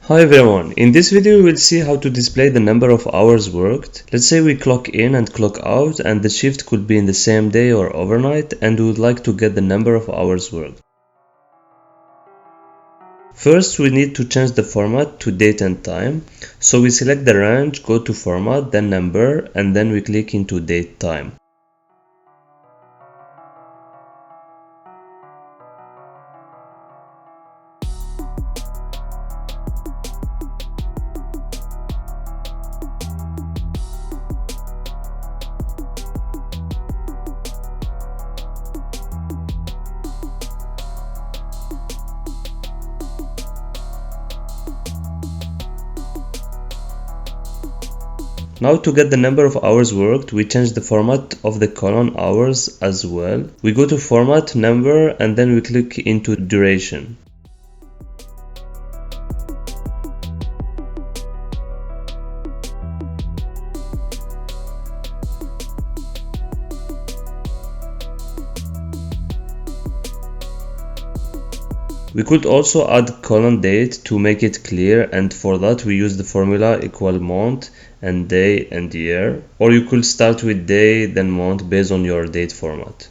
Hi everyone, in this video we'll see how to display the number of hours worked. Let's say we clock in and clock out and the shift could be in the same day or overnight and we would like to get the number of hours worked. First we need to change the format to date and time. So we select the range, go to format, then number, and then we click into date time. Now to get the number of hours worked, we change the format of the column hours as well. We go to format, number, and then we click into duration. We could also add column date to make it clear, and for that we use the formula equal month and day and year, or you could start with day then month based on your date format.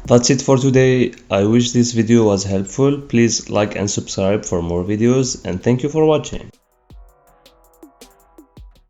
That's it for today. I wish this video was helpful. Please like and subscribe for more videos, and thank you for watching.